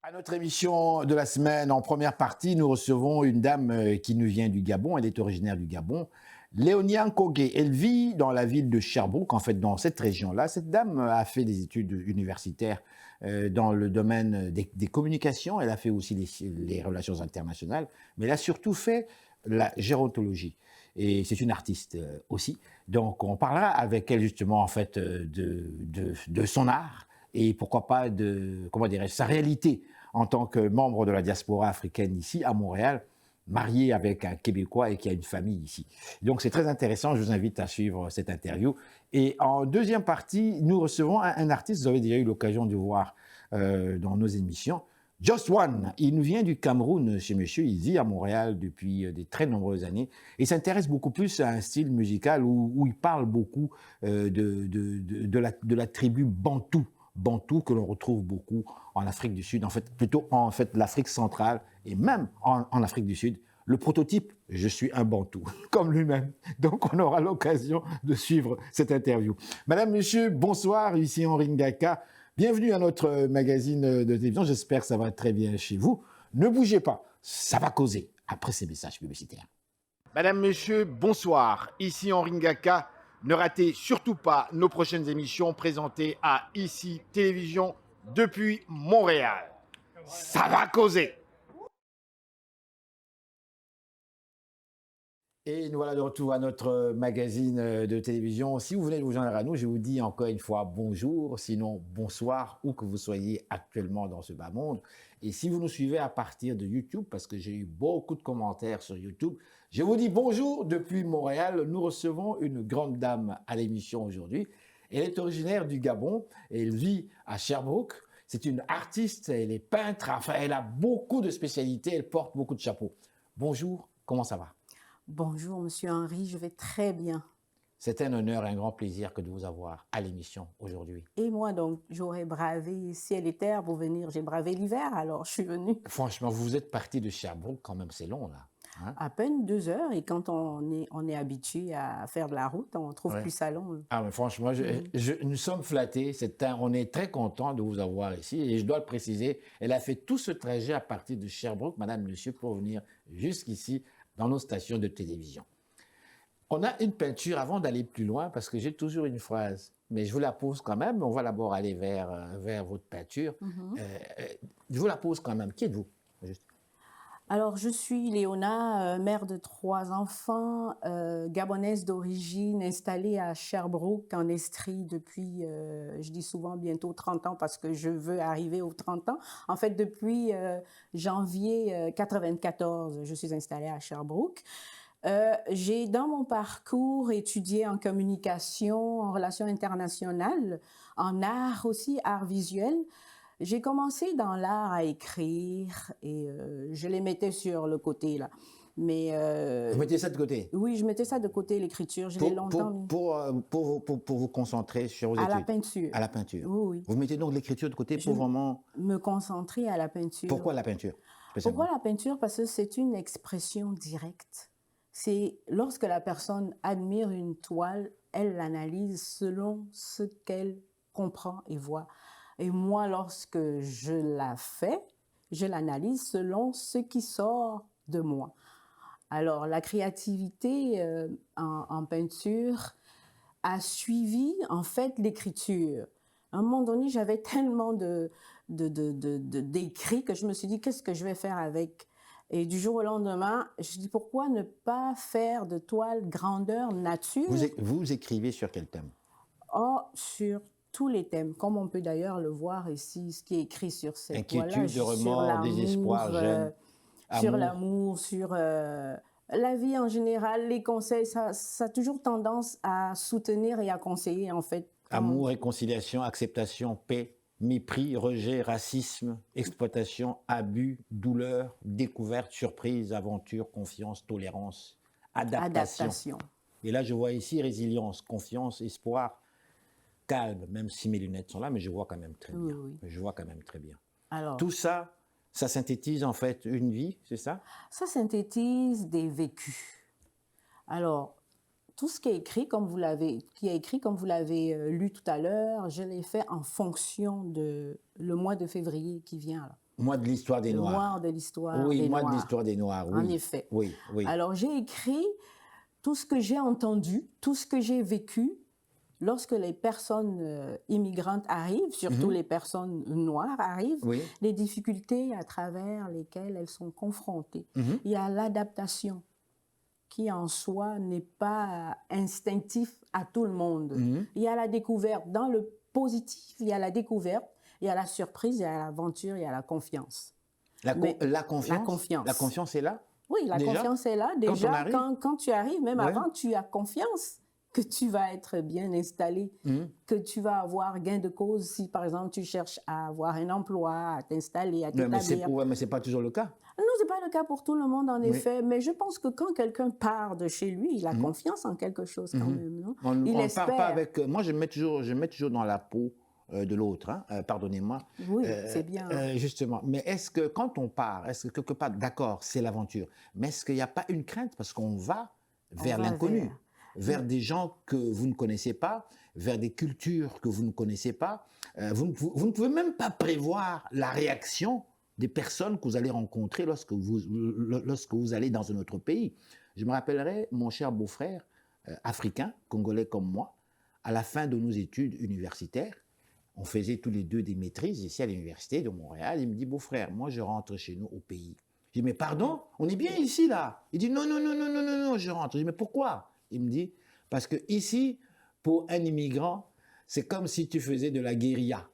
À notre émission de la semaine, en première partie, nous recevons une dame qui nous vient du Gabon. Elle est originaire du Gabon. Léonia Nkogé. Elle vit dans la ville de Sherbrooke, en fait, dans cette région-là. Cette dame a fait des études universitaires dans le domaine des communications. Elle a fait aussi les relations internationales, mais elle a surtout fait la gérontologie. Et c'est une artiste aussi. Donc, on parlera avec elle justement, en fait, de son art et pourquoi pas de, comment dirais-je, sa réalité en tant que membre de la diaspora africaine ici à Montréal, marié avec un Québécois et qui a une famille ici. Donc c'est très intéressant, je vous invite à suivre cette interview. Et en deuxième partie, nous recevons un artiste, vous avez déjà eu l'occasion de voir dans nos émissions, Just One. Il nous vient du Cameroun chez monsieur, il vit à Montréal depuis de très nombreuses années et s'intéresse beaucoup plus à un style musical où il parle beaucoup de la tribu Bantou. Bantou que l'on retrouve beaucoup en Afrique du Sud, en fait, plutôt en fait, l'Afrique centrale et même en Afrique du Sud. Le prototype, je suis un Bantou, comme lui-même. Donc, on aura l'occasion de suivre cette interview. Madame, monsieur, bonsoir, ici Henri Ngaka. Bienvenue à notre magazine de télévision. J'espère que ça va très bien chez vous. Ne bougez pas, ça va causer après ces messages publicitaires. Madame, monsieur, bonsoir. Ici Henri Ngaka. Ne ratez surtout pas nos prochaines émissions présentées à ICI Télévision depuis Montréal. Ça va causer. Et nous voilà de retour à notre magazine de télévision. Si vous voulez vous joindre à nous, je vous dis encore une fois bonjour, sinon bonsoir, où que vous soyez actuellement dans ce bas monde. Et si vous nous suivez à partir de YouTube, parce que j'ai eu beaucoup de commentaires sur YouTube, je vous dis bonjour depuis Montréal. Nous recevons une grande dame à l'émission aujourd'hui. Elle est originaire du Gabon et elle vit à Sherbrooke. C'est une artiste, elle est peintre, enfin elle a beaucoup de spécialités, elle porte beaucoup de chapeaux. Bonjour, comment ça va? Bonjour, monsieur Henri, je vais très bien. C'est un honneur et un grand plaisir que de vous avoir à l'émission aujourd'hui. Et moi, donc, j'aurais bravé ciel et terre pour venir. J'ai bravé l'hiver, alors je suis venue. Franchement, vous êtes parti de Sherbrooke, quand même, c'est long, là. Hein? À peine 2 heures, et quand on est habitué à faire de la route, on trouve Ouais. plus ça long. Ah, mais franchement, nous sommes flattés. On est très content de vous avoir ici. Et je dois le préciser, elle a fait tout ce trajet à partir de Sherbrooke, madame, monsieur, pour venir jusqu'ici dans nos stations de télévision. On a une peinture, avant d'aller plus loin, parce que j'ai toujours une phrase, mais je vous la pose quand même. On va d'abord aller vers votre peinture. Je vous la pose quand même. Qui êtes-vous? Juste. Alors, je suis Léona, mère de 3 enfants, gabonaise d'origine, installée à Sherbrooke, en Estrie, depuis, je dis souvent bientôt 30 ans, parce que je veux arriver aux 30 ans. En fait, depuis janvier 94, je suis installée à Sherbrooke. J'ai, dans mon parcours, étudié en communication, en relations internationales, en art aussi, art visuel. J'ai commencé dans l'art à écrire et je les mettais sur le côté, là. Mais Vous mettez ça de côté oui, je mettais ça de côté, l'écriture. Je l'ai longtemps mis. pour vous concentrer sur vos À études. la peinture. À la peinture. Oui, oui. Vous mettez donc l'écriture de côté Je pour vraiment... me concentrer à la peinture. Pourquoi la peinture spécialement? Pourquoi la peinture? Parce que c'est une expression directe. C'est lorsque la personne admire une toile, elle l'analyse selon ce qu'elle comprend et voit. Et moi, lorsque je la fais, je l'analyse selon ce qui sort de moi. Alors, la créativité en peinture a suivi, en fait, l'écriture. À un moment donné, j'avais tellement d'écrits que je me suis dit, qu'est-ce que je vais faire avec? Et du jour au lendemain, je dis, pourquoi ne pas faire de toile grandeur nature? Vous écrivez sur quel thème? Oh, sur tous les thèmes, comme on peut d'ailleurs le voir ici, ce qui est écrit sur cette toile-là, Inquiétude, remords, désespoir, gêne, sur amour. l'amour, sur la vie en général, les conseils, ça a toujours tendance à soutenir et à conseiller, en fait. Amour, réconciliation, acceptation, paix, mépris, rejet, racisme, exploitation, abus, douleur, découverte, surprise, aventure, confiance, tolérance, adaptation. Et là, je vois ici résilience, confiance, espoir, calme, même si mes lunettes sont là, mais je vois quand même très bien. Oui. Je vois quand même très bien. Alors, tout ça, ça synthétise en fait une vie, c'est ça? Ça synthétise des vécus. Alors, tout ce qui est écrit, comme vous l'avez lu tout à l'heure, je l'ai fait en fonction de le mois de février qui vient là. Moi de l'histoire des le Noirs. Noir de l'histoire Oui, des moi de Noirs. l'histoire des Noirs, En oui. effet. Oui, oui. Alors, j'ai écrit tout ce que j'ai entendu, tout ce que j'ai vécu lorsque les personnes immigrantes arrivent, surtout les personnes noires arrivent, Oui. les difficultés à travers lesquelles elles sont confrontées. Mhm. Il y a l'adaptation qui en soi n'est pas instinctif à tout le monde. Mhm. Il y a la découverte. Dans le positif, il y a la découverte, il y a la surprise, il y a l'aventure, il y a la confiance. Mais La confiance. la confiance. La confiance est là. Oui, la Déjà? confiance est là. on Déjà, arrive? quand tu arrives, même Ouais. avant, tu as confiance que tu vas être bien installé, Mhm. que tu vas avoir gain de cause si, par exemple, tu cherches à avoir un emploi, à t'installer, à Ouais, mais t'établir. mais c'est pas toujours le cas. Non, ce n'est pas le cas pour tout le monde, en effet. Mais je pense que quand quelqu'un part de chez lui, il a confiance en quelque chose quand même. Non? On Il ne espère. part pas avec. Moi, je me mets toujours dans la peau de l'autre. Hein, pardonnez-moi. Oui, c'est bien. Justement. Mais est-ce que quand on part, est-ce que quelque part, d'accord, c'est l'aventure, mais est-ce qu'il n'y a pas une crainte parce qu'on va vers va l'inconnu, vers des gens que vous ne connaissez pas, vers des cultures que vous ne connaissez pas. Vous ne pouvez même pas prévoir la réaction des personnes que vous allez rencontrer lorsque vous allez dans un autre pays. Je me rappellerai mon cher beau-frère africain, congolais comme moi, à la fin de nos études universitaires, on faisait tous les deux des maîtrises ici à l'université de Montréal. Il me dit, beau-frère, moi je rentre chez nous au pays. Je dis, mais pardon, on est bien ici là. Il dit, non, non, non, non, non, non, non, je rentre. Je dis, mais pourquoi? Il me dit, parce que ici, pour un immigrant, c'est comme si tu faisais de la guérilla.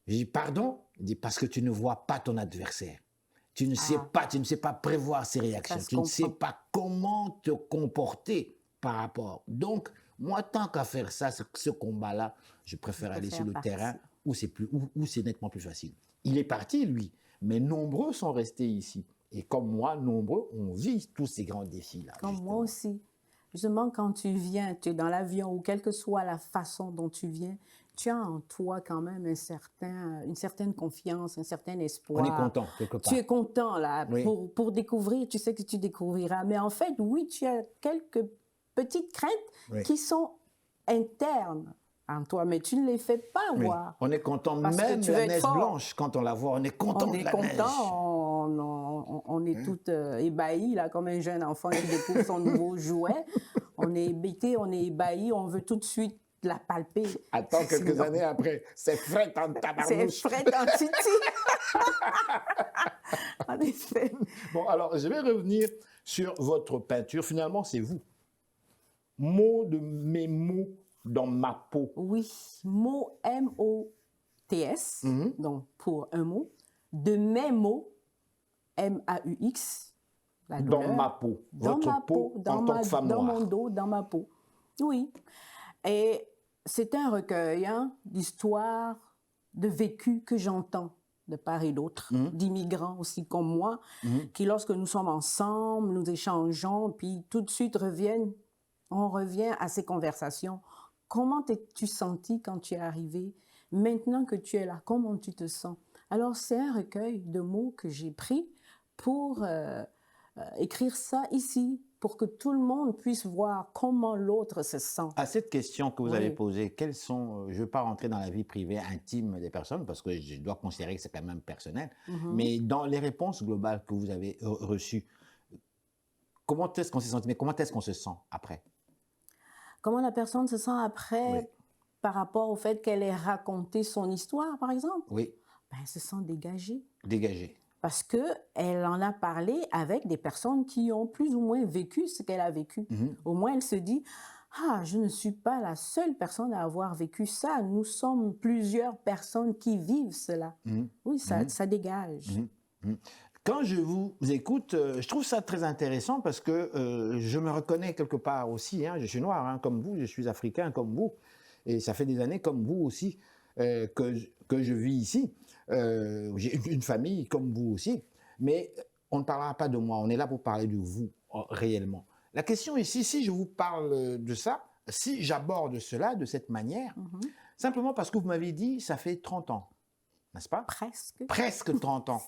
Je dis, pardon? Il dit, parce que tu ne vois pas ton adversaire. Tu ne sais pas prévoir ses réactions. Tu ne sais pas comment te comporter par rapport. Donc, moi, tant qu'à faire ça, ce combat-là, je préfère aller sur le terrain où c'est nettement plus facile. Il est parti, lui, mais nombreux sont restés ici. Et comme moi, nombreux, on vit tous ces grands défis-là. Comme moi aussi. Justement, quand tu viens, tu es dans l'avion, ou quelle que soit la façon dont tu viens, tu as en toi quand même une certaine confiance, un certain espoir. On est content, quelque part. Tu es content, là, Oui. pour découvrir, tu sais que tu découvriras. Mais en fait, oui, tu as quelques petites craintes qui sont internes en toi, mais tu ne les fais pas voir. On est content, Parce même que la neige blanche, quand on la voit, on est content de la neige. On est tout ébahis, là, comme un jeune enfant qui découvre son nouveau jouet. On est hébété, on est ébahi, on veut tout de suite la palper. Attends quelques années après, c'est frais en tabarnouche. C'est frais en titi. En effet. Bon, alors, je vais revenir sur votre peinture. Finalement, c'est vous. Mots de mes mots dans ma peau. Oui, mot M-O-T-S, donc pour un mot. De mes mots, M-A-U-X, la douleur. Dans ma peau. Dans Votre ma peau peau, en tant que femme dans noire. mon dos, dans ma peau. Oui. Et c'est un recueil d'histoires, de vécus que j'entends de part et d'autre, d'immigrants aussi comme moi, qui lorsque nous sommes ensemble, nous échangeons, puis tout de suite on revient à ces conversations. Comment t'es-tu senti quand tu es arrivé? Maintenant que tu es là, comment tu te sens? Alors, c'est un recueil de mots que j'ai pris pour écrire ça ici, pour que tout le monde puisse voir comment l'autre se sent. À cette question que vous avez posée, quels sont, je ne veux pas rentrer dans la vie privée intime des personnes, parce que je dois considérer que c'est quand même personnel, mais dans les réponses globales que vous avez reçues, comment est-ce qu'on s'est senti, mais comment est-ce qu'on se sent après? Comment la personne se sent après par rapport au fait qu'elle ait raconté son histoire, par exemple? Oui. Ben, elle se sent dégagée. Dégagée. Parce qu'elle en a parlé avec des personnes qui ont plus ou moins vécu ce qu'elle a vécu. Au moins, elle se dit, ah, je ne suis pas la seule personne à avoir vécu ça. Nous sommes plusieurs personnes qui vivent cela. Oui, ça dégage. Quand je vous écoute, je trouve ça très intéressant parce que je me reconnais quelque part aussi. Je suis noir comme vous, je suis africain comme vous. Et ça fait des années comme vous aussi que je vis ici. J'ai une famille comme vous aussi. Mais on ne parlera pas de moi, on est là pour parler de vous réellement. La question ici, si je vous parle de ça, si j'aborde cela de cette manière, simplement parce que vous m'avez dit, ça fait 30 ans, n'est-ce pas? Presque. Presque 30 ans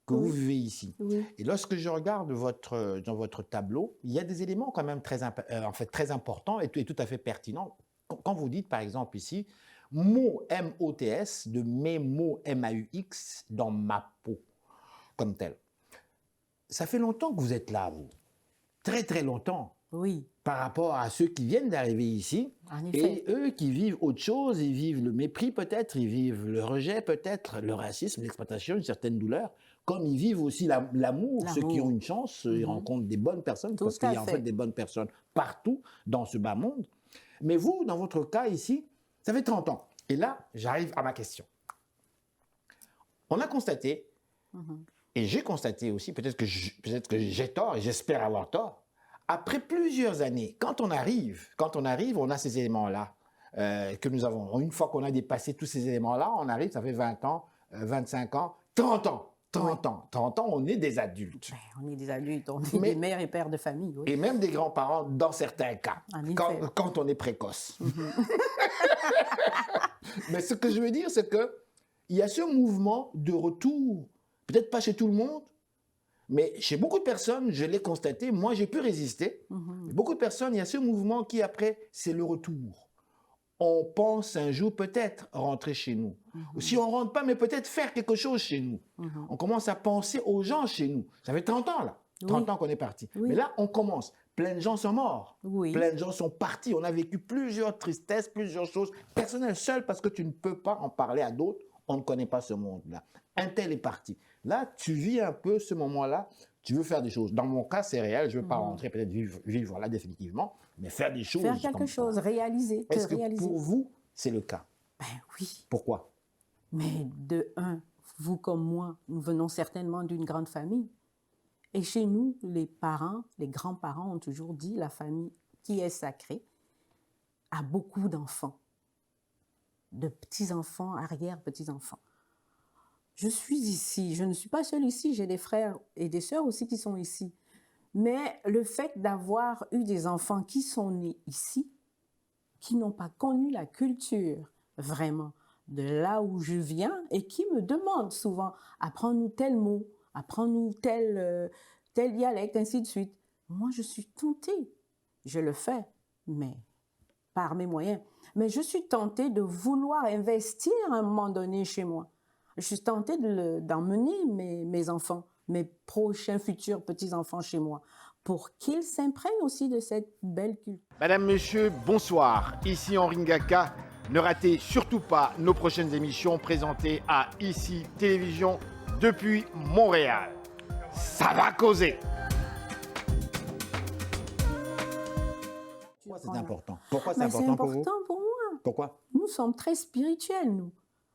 que vous vivez ici. Oui. Et lorsque je regarde dans votre tableau, il y a des éléments quand même très importants et tout à fait pertinents. Quand vous dites, par exemple, ici, Mo, M-O-T-S, de Memo, M-A-U-X, dans ma peau, comme tel. Ça fait longtemps que vous êtes là, vous. Très, très longtemps. Oui, Par rapport à ceux qui viennent d'arriver ici. en Et effet. eux qui vivent autre chose, ils vivent le mépris peut-être, ils vivent le rejet peut-être, le racisme, l'exploitation, une certaine douleur, comme ils vivent aussi l'amour. Ceux qui ont L'amour. une chance, ils rencontrent des bonnes personnes, Tout parce qu'il à y a en fait fait. des bonnes personnes partout dans ce bas monde. Mais vous, dans votre cas ici, ça fait 30 ans. Et là, j'arrive à ma question. On a constaté, et j'ai constaté aussi, peut-être que j'ai tort, et j'espère avoir tort, après plusieurs années, quand on arrive, on a ces éléments-là que nous avons. Une fois qu'on a dépassé tous ces éléments-là, on arrive, ça fait 20 ans, 25 ans, 30 ans. 30 ans. 30 ans, on est des adultes. Ben, on est des adultes, on est Mais- des mères et pères de famille, oui. Et même des grands-parents dans certains cas, En effet. quand on est précoce. Mais ce que je veux dire, c'est que il y a ce mouvement de retour, peut-être pas chez tout le monde, mais chez beaucoup de personnes, je l'ai constaté, moi j'ai pu résister. Beaucoup de personnes, il y a ce mouvement qui après, c'est le retour. On pense un jour peut-être rentrer chez nous. Ou si on ne rentre pas, mais peut-être faire quelque chose chez nous. On commence à penser aux gens chez nous. Ça fait 30 ans là, 30 ans qu'on est parti. Oui. Mais là, on commence. Plein de gens sont morts. Oui. Plein de gens sont partis. On a vécu plusieurs tristesses, plusieurs choses personnelles, seul parce que tu ne peux pas en parler à d'autres. On ne connaît pas ce monde-là. Un tel est parti. Là, tu vis un peu ce moment-là. Tu veux faire des choses. Dans mon cas, c'est réel. Je ne veux pas rentrer, peut-être vivre là définitivement, mais faire des choses. Faire quelque comme ça. chose, réaliser, te Est-ce que réaliser. pour vous, c'est le cas? Ben oui, Pourquoi? mais de un, vous comme moi, nous venons certainement d'une grande famille. Et chez nous, les parents, les grands-parents ont toujours dit la famille qui est sacrée a beaucoup d'enfants, de petits-enfants, arrière-petits-enfants. Je suis ici, je ne suis pas seule ici, j'ai des frères et des sœurs aussi qui sont ici. Mais le fait d'avoir eu des enfants qui sont nés ici, qui n'ont pas connu la culture vraiment de là où je viens et qui me demandent souvent apprends-nous tel mot, apprends-nous tel dialecte, ainsi de suite. Moi, je suis tentée. Je le fais, mais par mes moyens. Mais je suis tentée de vouloir investir à un moment donné chez moi. Je suis tentée d'emmener mes enfants, mes prochains futurs petits-enfants chez moi, pour qu'ils s'imprègnent aussi de cette belle culture. Madame, Monsieur, bonsoir. Ici Henri Ngaka. Ne ratez surtout pas nos prochaines émissions présentées à ICI Télévision depuis Montréal. Ça va causer. Pourquoi c'est important? Pourquoi c'est Mais c'est important pour vous? important pour moi. Pourquoi? Nous sommes très spirituels, nous.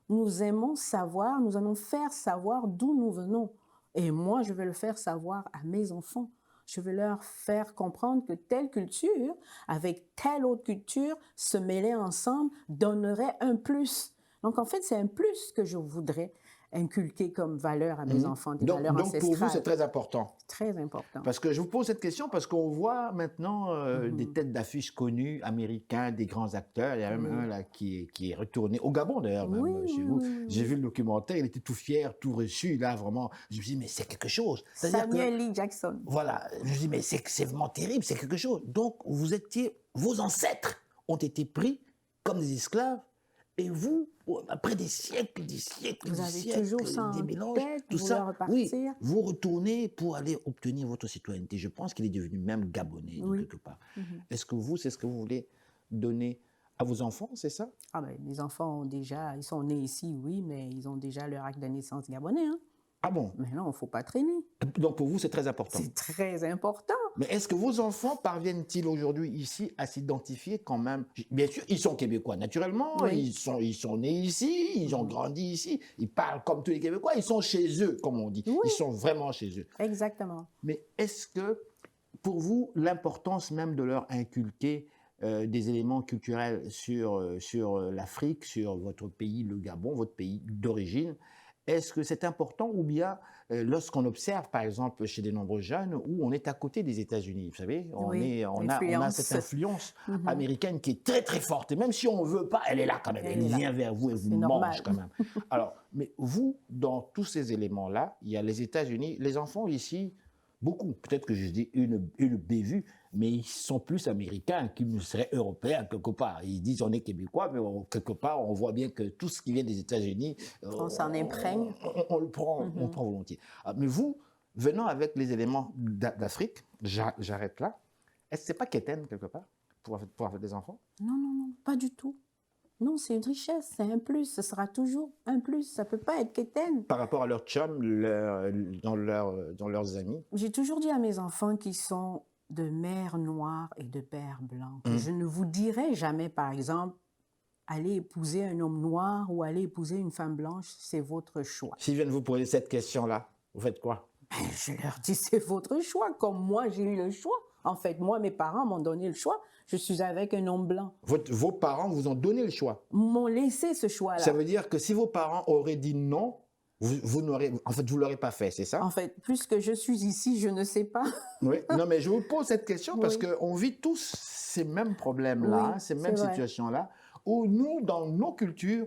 Nous aimons savoir, nous allons faire savoir d'où nous venons. Et moi, je vais le faire savoir à mes enfants. Je vais leur faire comprendre que telle culture, avec telle autre culture, se mêler ensemble, donnerait un plus. Donc, en fait, c'est un plus que je voudrais inculquer comme valeur à mes enfants, des valeurs Donc ancestrales. pour vous, c'est très important. Très important. Parce que je vous pose cette question parce qu'on voit maintenant des têtes d'affiche connues, américains, des grands acteurs. Il y a même un là qui est retourné au Gabon d'ailleurs, même Oui, chez oui, vous. oui, oui. J'ai vu le documentaire, il était tout fier, tout reçu. Là, vraiment, je me suis dit, mais c'est quelque chose. C'est-à-dire que, Samuel Lee Jackson. voilà, je me dis, mais c'est vraiment terrible, c'est quelque chose. Donc, vos ancêtres ont été pris comme des esclaves. Et vous, après des siècles, Vous avez toujours ça en des mélanges, tête, tout vous ça, voulez oui, repartir. vous retournez pour aller obtenir votre citoyenneté. Je pense qu'il est devenu même gabonais, de Oui. quelque part. Est-ce que vous, c'est ce que vous voulez donner à vos enfants, c'est ça? Ah ben, les enfants ont déjà, ils sont nés ici, oui, mais ils ont déjà leur acte de naissance gabonais. Hein? Ah bon? Mais non, il ne faut pas traîner. Donc pour vous, c'est très important. C'est très important. Mais est-ce que vos enfants parviennent-ils aujourd'hui ici à s'identifier quand même? Bien sûr, ils sont québécois, naturellement. Oui. Ils sont nés ici, ils ont grandi ici. Ils parlent comme tous les Québécois. Ils sont chez eux, comme on dit. Oui. Ils sont vraiment chez eux. Exactement. Mais est-ce que, pour vous, l'importance même de leur inculquer des éléments culturels sur l'Afrique, sur votre pays, le Gabon, votre pays d'origine, est-ce que c'est important ou bien lorsqu'on observe, par exemple, chez de nombreux jeunes, où on est à côté des États-Unis, vous savez, Oui, on a l'influence. cette influence américaine qui est très très forte, et même si on ne veut pas, elle est là quand même, elle Elle est là. vient vers vous et vous C'est normal. mange quand même. Alors, mais vous, dans tous ces éléments-là, il y a les États-Unis, les enfants ici beaucoup. Peut-être que je dis une bévue, mais ils sont plus américains qu'ils ne seraient européens quelque part. Ils disent on est québécois, mais quelque part, on voit bien que tout ce qui vient des États-Unis, On s'en imprègne. on le prend, on prend volontiers. Ah, mais vous, venant avec les éléments d'Afrique, j'arrête là. Est-ce que c'est pas quétaine quelque part pour avoir des enfants? Non, non, non, pas du tout. Non, c'est une richesse, c'est un plus, ce sera toujours un plus, ça peut pas être quétaine. Par rapport à leur chum, dans leurs amis? J'ai toujours dit à mes enfants qui sont de mère noire et de père blanc, que je ne vous dirai jamais, par exemple, allez épouser un homme noir ou allez épouser une femme blanche, c'est votre choix. S'ils viennent vous poser cette question-là, vous faites quoi? Je leur dis, c'est votre choix, comme moi j'ai eu le choix. En fait, moi, mes parents m'ont donné le choix. Je suis avec un homme blanc. Vos parents vous ont donné le choix. M'ont laissé ce choix-là. Ça veut dire que si vos parents auraient dit non, vous l'aurez pas fait, c'est ça? En fait, puisque je suis ici, je ne sais pas. Oui. Non, mais je vous pose cette question parce Oui. qu'on vit tous ces mêmes problèmes-là, Oui, ces c'est mêmes vrai. situations-là, où nous, dans nos cultures,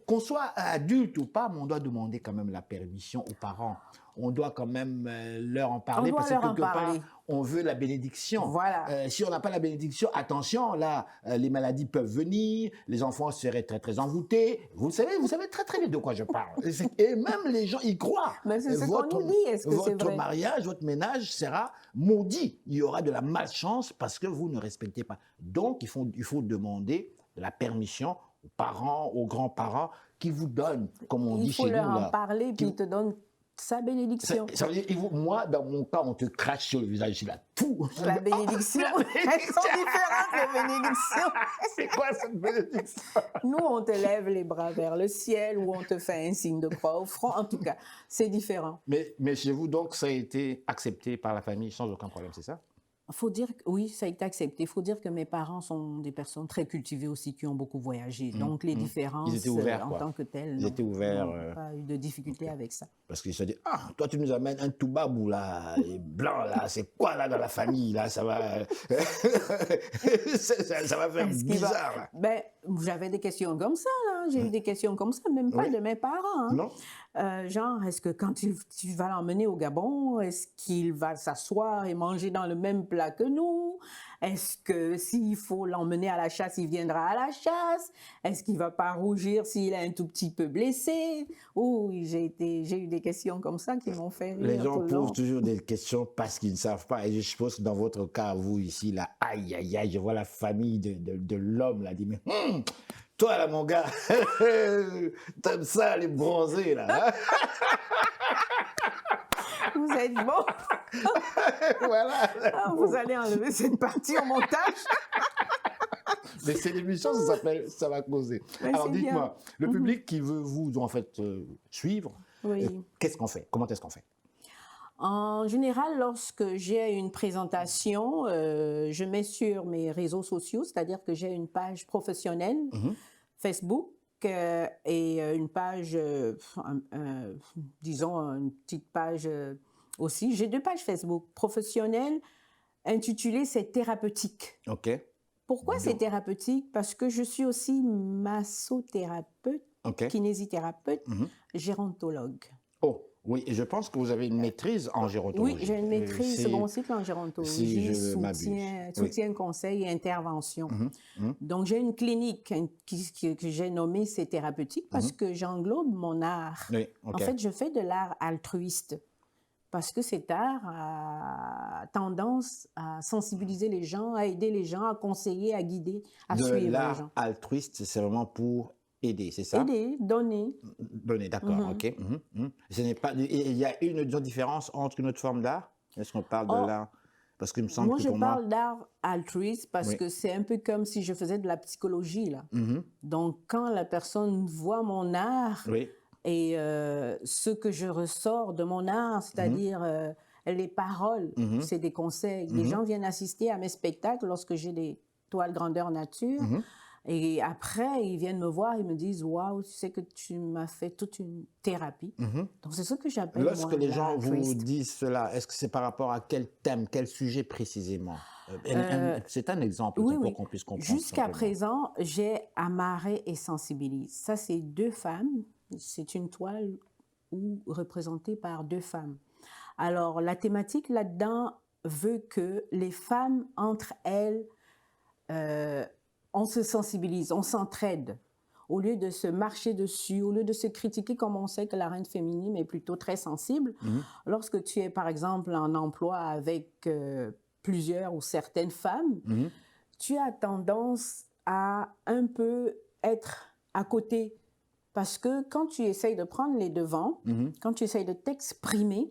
qu'on soit adulte ou pas, mais on doit demander quand même la permission aux parents. On doit quand même leur en parler doit parce que leur en quelque parler. part, on veut la bénédiction. Voilà. Si on n'a pas la bénédiction, attention, là, les maladies peuvent venir, les enfants seraient très, très envoûtés. Vous savez très, très bien de quoi je parle. Et même les gens y croient. Mais c'est ce qu'on nous dit, est-ce que c'est Votre vrai? mariage, votre ménage sera maudit. Il y aura de la malchance parce que vous ne respectez pas. Donc, il faut demander de la permission aux parents, aux grands-parents qui vous donnent, comme on dit Il faut chez leur nous. en Là, parler, puis ils te donnent sa bénédiction. ça veut dire, moi, dans mon cas, on te crache sur le visage, je suis là, tout. La bénédiction. Elles sont différentes, les bénédictions. C'est quoi cette bénédiction? Nous, on te lève les bras vers le ciel ou on te fait un signe de croix au front. En tout cas, c'est différent. Mais chez vous, donc, ça a été accepté par la famille sans aucun problème, c'est ça? Il faut dire que oui, ça a été accepté. Il faut dire que mes parents sont des personnes très cultivées aussi, qui ont beaucoup voyagé. Donc, les différences Ils étaient ouverts, en quoi. tant que telles, Ils non. étaient ouverts. Non, pas eu de difficulté avec ça. Parce qu'ils se disent, ah, toi tu nous amènes un toubabou là, les blancs là, c'est quoi là dans la famille là, ça va, ça va faire Est-ce qu'il va- bizarre là. Ben, j'avais des questions comme ça, là. J'ai eu des questions comme ça, même pas Oui. de mes parents. Hein. Non? Genre, est-ce que quand tu vas l'emmener au Gabon, est-ce qu'il va s'asseoir et manger dans le même plat que nous? Est-ce que s'il faut l'emmener à la chasse, il viendra à la chasse? Est-ce qu'il va pas rougir s'il est un tout petit peu blessé? Oui, j'ai eu des questions comme ça qui m'ont fait rire. Les gens tout le long. posent toujours des questions parce qu'ils ne savent pas. Et je suppose que dans votre cas, vous ici, là, aïe, aïe, aïe, je vois la famille de l'homme là, dit, mais toi là, mon gars, t'aimes ça, les bronzés là. Hein? Vous êtes bon. Voilà. Ah, vous allez enlever cette partie au montage. Mais c'est l'émission, ça va causer. Mais Alors c'est bien. dites-moi, le public qui veut vous en fait suivre, Oui. qu'est-ce qu'on fait? Comment est-ce qu'on fait? En général, lorsque j'ai une présentation, je mets sur mes réseaux sociaux, c'est-à-dire que j'ai une page professionnelle, Facebook, et une page, disons, une petite page aussi. J'ai 2 pages Facebook professionnelles intitulées « C'est thérapeutique ». OK. Pourquoi c'est thérapeutique? Parce que je suis aussi massothérapeute, OK. kinésithérapeute, gérontologue. Oh, oui, et je pense que vous avez une maîtrise en gérontologie. Oui, j'ai une maîtrise Si- second cycle en si gérontologie, je m'abuse. soutien, conseil et intervention. Donc, j'ai une clinique que j'ai nommée C'est thérapeutique parce que j'englobe mon art. Oui, OK. En fait, je fais de l'art altruiste parce que cet art a tendance à sensibiliser les gens, à aider les gens, à conseiller, à guider, à de suivre les l'art gens. altruiste, c'est vraiment pour aider, c'est ça? Aider, donner. Donner, d'accord, OK. Ce n'est pas, il y a une différence entre une autre forme d'art? Est-ce qu'on parle de Oh. l'art? Parce qu'il me semble Moi, que je pour moi... parle d'art altruiste parce Oui. que c'est un peu comme si je faisais de la psychologie, là. Donc, quand la personne voit mon art Oui, et ce que je ressors de mon art, c'est-à-dire les paroles, c'est des conseils. Les gens viennent assister à mes spectacles lorsque j'ai des toiles grandeur nature. Et après, ils viennent me voir et me disent « Waouh, tu sais que tu m'as fait toute une thérapie. Donc, c'est ce que j'appelle lorsque moi les l'art gens vous altruiste. disent cela, est-ce que c'est par rapport à quel thème, quel sujet précisément? C'est un exemple Oui, pour oui. qu'on puisse comprendre. Jusqu'à simplement. présent, j'ai Amaré et Sensibilise. Ça, c'est 2 femmes. C'est une toile représentée par 2 femmes. Alors, la thématique là-dedans veut que les femmes, entre elles, on se sensibilise, on s'entraide. Au lieu de se marcher dessus, au lieu de se critiquer, comme on sait que la reine féminine est plutôt très sensible, lorsque tu es, par exemple, en emploi avec plusieurs ou certaines femmes, tu as tendance à un peu être à côté. Parce que quand tu essayes de prendre les devants, quand tu essayes de t'exprimer,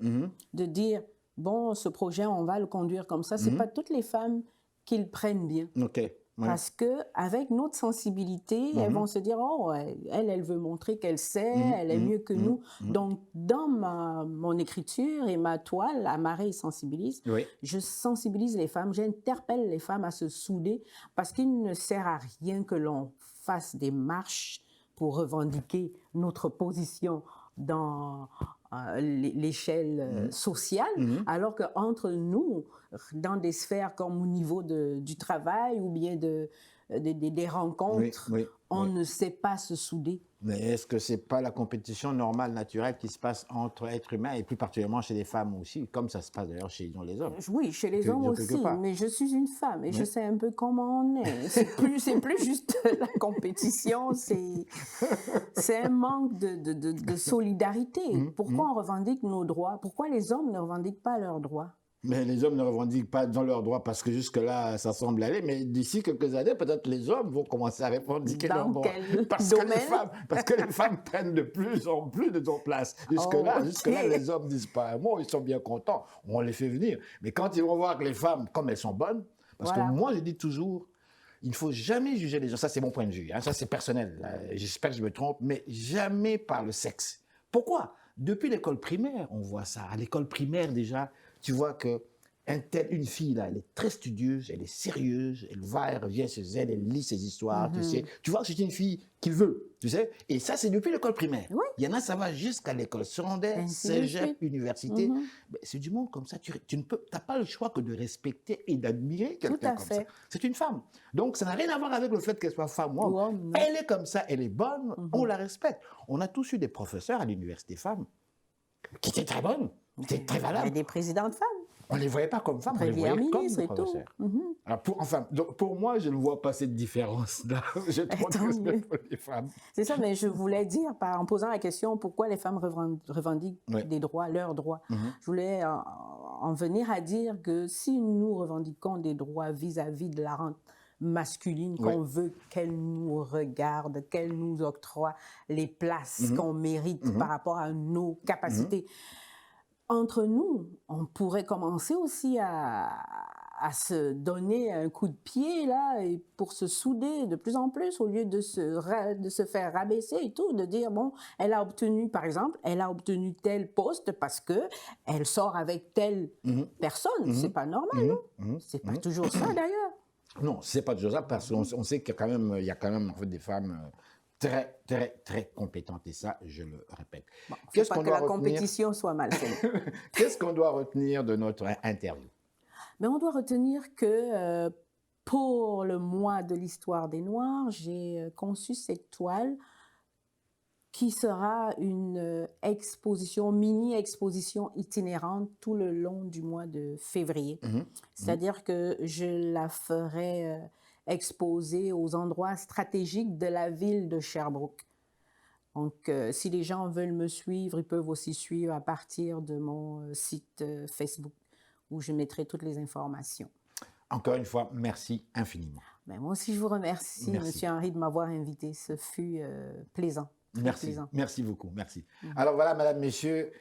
de dire, bon, ce projet, on va le conduire comme ça, c'est pas toutes les femmes qui le prennent bien. OK. Ouais. Parce qu'avec notre sensibilité, elles vont se dire, oh, elle veut montrer qu'elle sait, elle est mieux que nous. Donc, dans mon écriture et ma toile, Amarrer et sensibilise, je sensibilise les femmes, j'interpelle les femmes à se souder parce qu'il ne sert à rien que l'on fasse des marches pour revendiquer notre position dans l'échelle sociale, alors qu'entre nous, dans des sphères comme au niveau du travail ou bien des rencontres, on ne sait pas se souder. Mais est-ce que ce n'est pas la compétition normale, naturelle qui se passe entre êtres humains et plus particulièrement chez les femmes aussi, comme ça se passe d'ailleurs chez les hommes? Oui, chez les hommes aussi, mais je suis une femme et je sais un peu comment on est. C'est plus juste la compétition, c'est un manque de solidarité. Pourquoi on revendique nos droits? Pourquoi les hommes ne revendiquent pas leurs droits? Mais les hommes ne revendiquent pas dans leurs droits parce que jusque-là, ça semble aller. Mais d'ici quelques années, peut-être les hommes vont commencer à revendiquer leurs droits. Parce que les femmes prennent de plus en plus de place. Jusque-là, les hommes disent pas un mot, ils sont bien contents. On les fait venir. Mais quand ils vont voir que les femmes, comme elles sont bonnes, parce que moi, je dis toujours, il ne faut jamais juger les gens. Ça, c'est mon point de vue. Hein, ça, c'est personnel. J'espère que je me trompe, mais jamais par le sexe. Pourquoi? Depuis l'école primaire, on voit ça. À l'école primaire, déjà, tu vois que une fille, là, elle est très studieuse, elle est sérieuse, elle va, elle revient chez elle, elle lit ses histoires, tu sais. Tu vois que c'est une fille qui veut, tu sais. Et ça, c'est depuis l'école primaire. Oui. Il y en a, ça va jusqu'à l'école secondaire, cégep, université. C'est du monde comme ça. Tu n'as pas le choix que de respecter et d'admirer quelqu'un comme ça. C'est une femme. Donc, ça n'a rien à voir avec le fait qu'elle soit femme ou homme. Elle est comme ça, elle est bonne, on la respecte. On a tous eu des professeurs à l'université femmes qui étaient très bonnes, qui étaient très valables. Il y a des présidents de femmes. On ne les voyait pas comme femmes, on les voyait comme des professeurs. Alors pour moi, je ne vois pas cette différence-là. Je trouve que pour les femmes. C'est ça, mais je voulais dire, en posant la question, pourquoi les femmes revendiquent des droits, leurs droits. Je voulais en venir à dire que si nous revendiquons des droits vis-à-vis de la rente masculine, qu'on veut qu'elle nous regarde, qu'elle nous octroie les places qu'on mérite par rapport à nos capacités. Entre nous, on pourrait commencer aussi à se donner un coup de pied là, et pour se souder de plus en plus, au lieu de se faire rabaisser et tout, de dire, bon, elle a obtenu, par exemple, elle a obtenu tel poste parce qu'elle sort avec telle personne. C'est pas normal, non? C'est pas toujours ça, d'ailleurs. Non, c'est pas toujours ça, parce qu'on sait qu'il y a quand même en fait, des femmes très, très, très compétentes, et ça, je le répète. Bon, qu'est-ce qu'on doit retenir? La compétition soit malsaine. Qu'est-ce qu'on doit retenir de notre interview? Mais on doit retenir que pour le mois de l'histoire des Noirs, j'ai conçu cette toile qui sera une exposition, mini-exposition itinérante tout le long du mois de février. C'est-à-dire que je la ferai exposer aux endroits stratégiques de la ville de Sherbrooke. Donc, si les gens veulent me suivre, ils peuvent aussi suivre à partir de mon site Facebook, où je mettrai toutes les informations. Encore une fois, merci infiniment. Ben, moi aussi, je vous remercie, Monsieur Henry, de m'avoir invité. Ce fut plaisant. Merci beaucoup, merci. Alors voilà, Madame, Messieurs,